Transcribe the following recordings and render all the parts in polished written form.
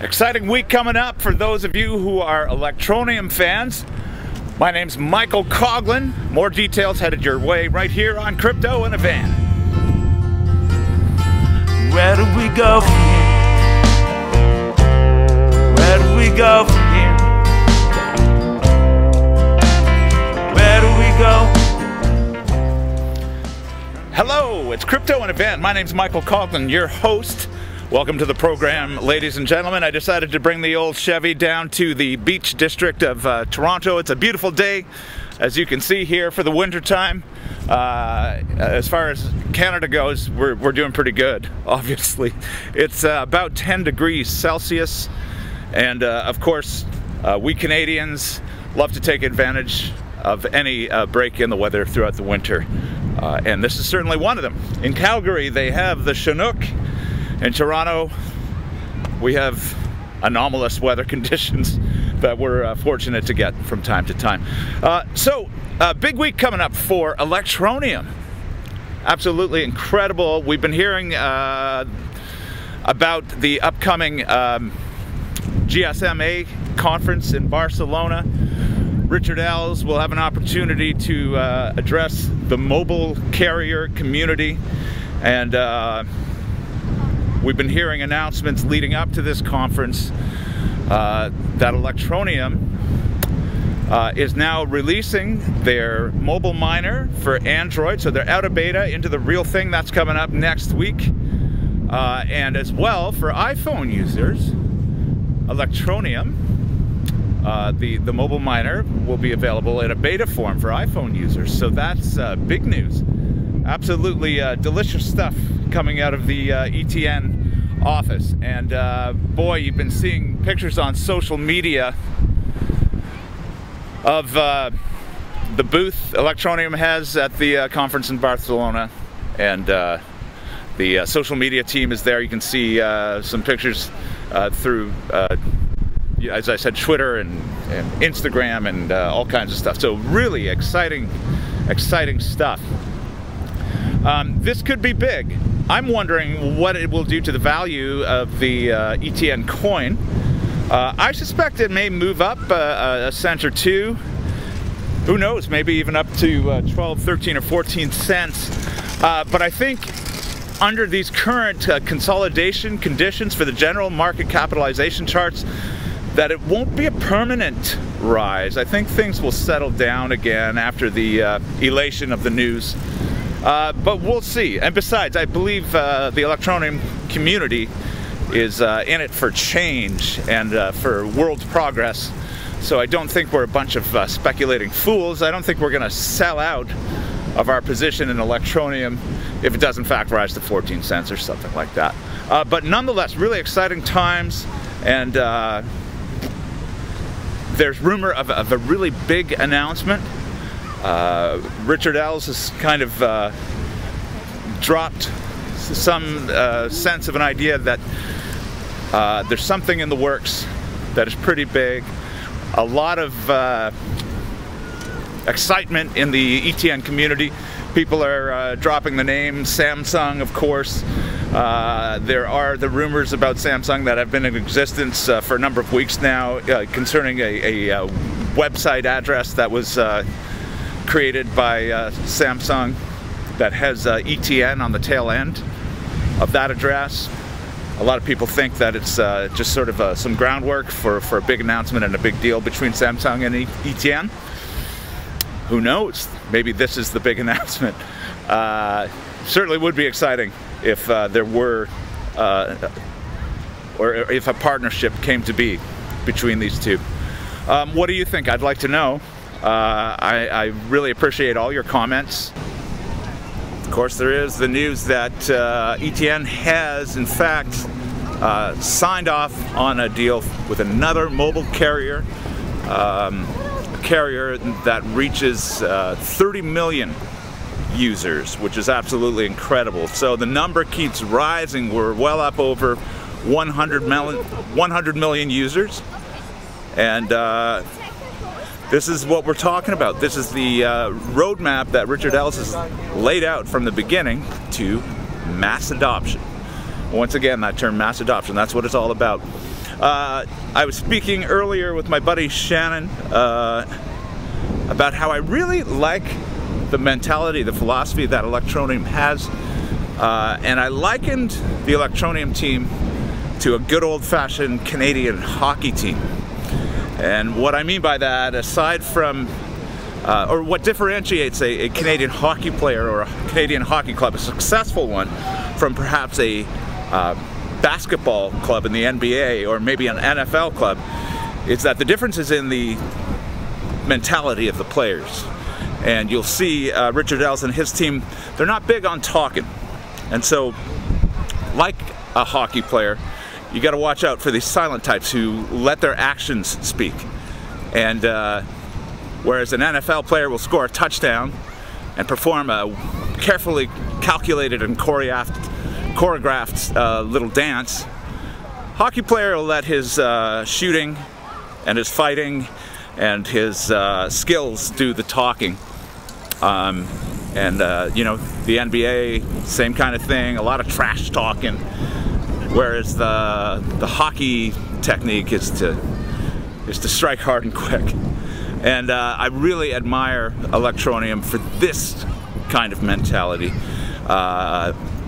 Exciting week coming up for those of you who are Electroneum fans. My name's Michael Coughlin. More details headed your way right here on Crypto in a Van. Where do we go from here? Where do we go from here? Where do we go? Hello, it's Crypto in a Van. My name's Michael Coughlin, your host. Welcome to the program, ladies and gentlemen. I decided to bring the old Chevy down to the beach district of Toronto. It's a beautiful day, as you can see here, for the winter time. As far as Canada goes, we're doing pretty good, obviously. It's about 10 degrees Celsius, and of course, we Canadians love to take advantage of any break in the weather throughout the winter. And this is certainly one of them. In Calgary, they have the Chinook. In Toronto, we have anomalous weather conditions that we're fortunate to get from time to time. So, big week coming up for Electroneum. Absolutely incredible. We've been hearing about the upcoming GSMA conference in Barcelona. Richard Ells will have an opportunity to address the mobile carrier community, and we've been hearing announcements leading up to this conference that Electroneum is now releasing their mobile miner for Android. So they're out of beta into the real thing. That's coming up next week. And as well, for iPhone users, Electroneum, the mobile miner, will be available in a beta form for iPhone users. So that's big news. Absolutely delicious stuff coming out of the ETN office. And boy, you've been seeing pictures on social media of the booth Electroneum has at the conference in Barcelona, and the social media team is there. You can see some pictures through as I said, Twitter and Instagram and all kinds of stuff. So really exciting stuff. This could be big. I'm wondering what it will do to the value of the ETN coin. I suspect it may move up a cent or two. Who knows, maybe even up to 12, 13, or 14 cents. But I think under these current consolidation conditions for the general market capitalization charts, that it won't be a permanent rise. I think things will settle down again after the elation of the news. But we'll see. And besides, I believe the Electroneum community is in it for change and for world progress. So I don't think we're a bunch of speculating fools. I don't think we're going to sell out of our position in Electroneum if it does in fact rise to 14 cents or something like that. But nonetheless, really exciting times, and there's rumor of a really big announcement. Richard Ells has kind of dropped some sense of an idea that there's something in the works that is pretty big. A lot of excitement in the ETN community. People are dropping the name Samsung, of course. There are the rumors about Samsung that have been in existence for a number of weeks now concerning a website address that was created by Samsung that has ETN on the tail end of that address. A lot of people think that it's just sort of some groundwork for a big announcement and a big deal between Samsung and ETN. Who knows? Maybe this is the big announcement. Certainly would be exciting if there were, or if a partnership came to be between these two. What do you think? I'd like to know. I really appreciate all your comments. Of course, there is the news that ETN has, in fact, signed off on a deal with another mobile carrier, a carrier that reaches 30 million users, which is absolutely incredible. So the number keeps rising. We're well up over 100 million users, and this is what we're talking about. This is the roadmap that Richard Ells has laid out from the beginning to mass adoption. Once again, that term mass adoption, that's what it's all about. I was speaking earlier with my buddy Shannon about how I really like the mentality, the philosophy that Electroneum has, and I likened the Electroneum team to a good old-fashioned Canadian hockey team. And what I mean by that, aside from or what differentiates a Canadian hockey player or a Canadian hockey club, a successful one, from perhaps a basketball club in the NBA or maybe an NFL club, is that the difference is in the mentality of the players. And you'll see Richard Ells and his team, they're not big on talking. And so, like a hockey player, you got to watch out for these silent types who let their actions speak. And whereas an NFL player will score a touchdown and perform a carefully calculated and choreographed little dance, hockey player will let his shooting and his fighting and his skills do the talking. You know, the NBA, same kind of thing, a lot of trash talking, whereas the hockey technique is to strike hard and quick. And I really admire Electroneum for this kind of mentality.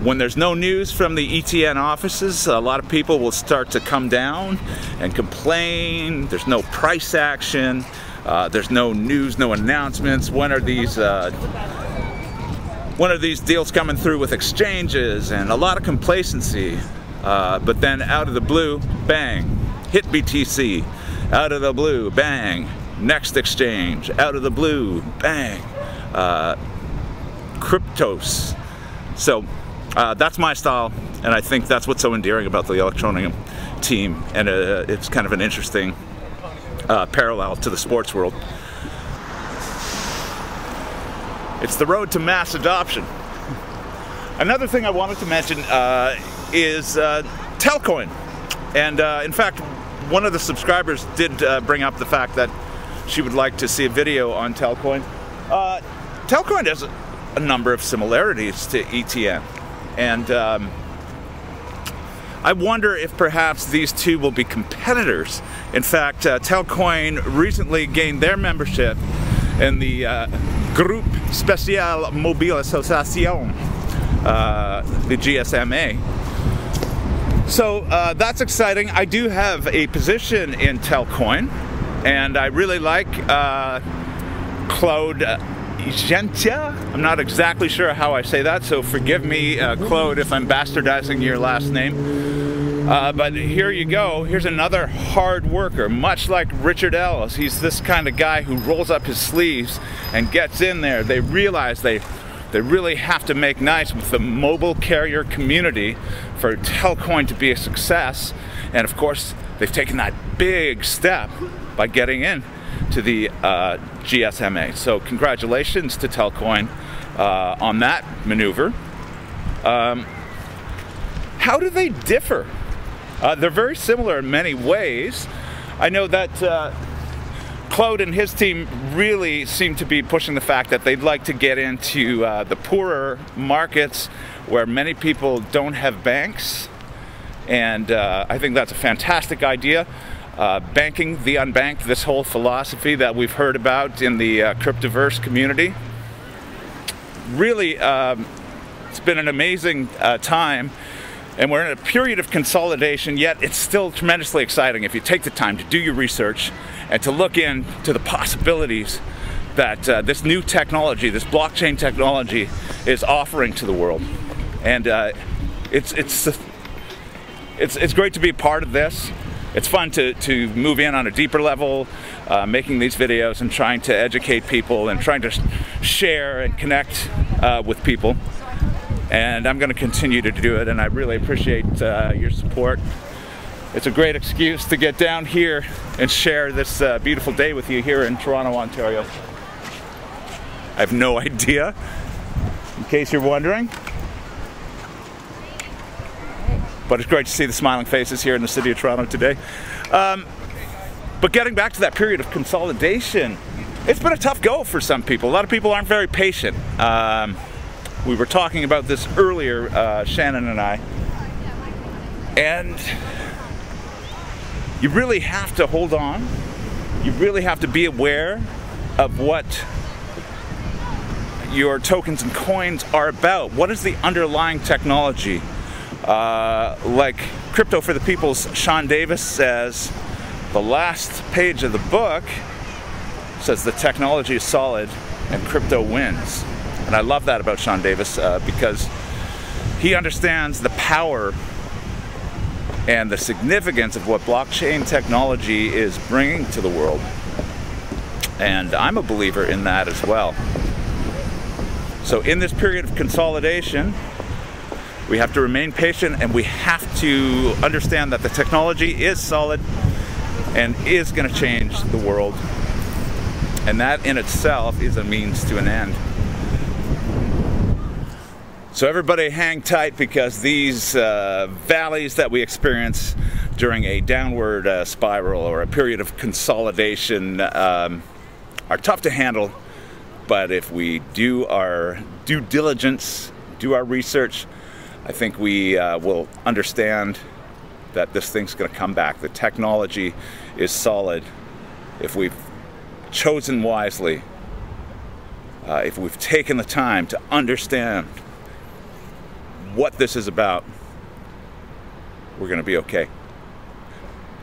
When there's no news from the ETN offices, a lot of people will start to come down and complain. There's no price action. There's no news, no announcements. When are these deals coming through with exchanges? And a lot of complacency. But then out of the blue, bang, hit BTC. Out of the blue, bang, next exchange. Out of the blue, bang, cryptos. So that's my style, and I think that's what's so endearing about the Electroneum team, and it's kind of an interesting parallel to the sports world. It's the road to mass adoption. Another thing I wanted to mention is Telcoin, and in fact, one of the subscribers did bring up the fact that she would like to see a video on Telcoin. Telcoin has a number of similarities to ETN, and I wonder if perhaps these two will be competitors. In fact, Telcoin recently gained their membership in the Groupe Spéciale Mobile Association, the GSMA. So that's exciting. I do have a position in Telcoin, and I really like Claude Gentia. I'm not exactly sure how I say that, so forgive me, Claude, if I'm bastardizing your last name. But here you go. Here's another hard worker, much like Richard Ells. He's this kind of guy who rolls up his sleeves and gets in there. They realize they really have to make nice with the mobile carrier community for Telcoin to be a success. And of course, they've taken that big step by getting in to the GSMA. So congratulations to Telcoin on that maneuver. How do they differ? They're very similar in many ways. I know that Claude and his team really seem to be pushing the fact that they'd like to get into the poorer markets where many people don't have banks, and I think that's a fantastic idea. Banking the unbanked, this whole philosophy that we've heard about in the cryptoverse community. Really, it's been an amazing time, and we're in a period of consolidation, yet it's still tremendously exciting if you take the time to do your research and to look into the possibilities that this new technology, this blockchain technology, is offering to the world. And it's great to be a part of this. It's fun to move in on a deeper level, making these videos and trying to educate people and trying to share and connect with people. And I'm going to continue to do it, and I really appreciate your support. It's a great excuse to get down here and share this beautiful day with you here in Toronto, Ontario. I have no idea, in case you're wondering. But it's great to see the smiling faces here in the city of Toronto today. But getting back to that period of consolidation, it's been a tough go for some people. A lot of people aren't very patient. We were talking about this earlier, Shannon and I. And you really have to hold on. You really have to be aware of what your tokens and coins are about. What is the underlying technology? Like Crypto for the People's Sean Davis says, the last page of the book says the technology is solid and crypto wins. And I love that about Sean Davis because he understands the power and the significance of what blockchain technology is bringing to the world. And I'm a believer in that as well. So in this period of consolidation, we have to remain patient, and we have to understand that the technology is solid and is going to change the world. And that in itself is a means to an end. So everybody hang tight, because these valleys that we experience during a downward spiral or a period of consolidation are tough to handle. But if we do our due diligence, do our research, I think we will understand that this thing's going to come back. The technology is solid if we've chosen wisely, if we've taken the time to understand what this is about. We're going to be okay.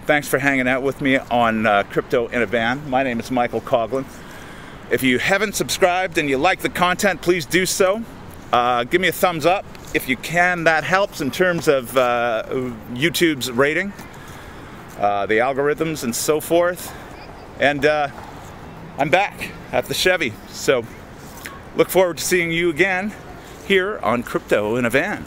Thanks for hanging out with me on Crypto in a Van. My name is Michael Coughlin. If you haven't subscribed and you like the content, please do so. Give me a thumbs up if you can. That helps in terms of YouTube's rating, the algorithms and so forth. And I'm back at the Chevy, so look forward to seeing you again here on Crypto in a Van.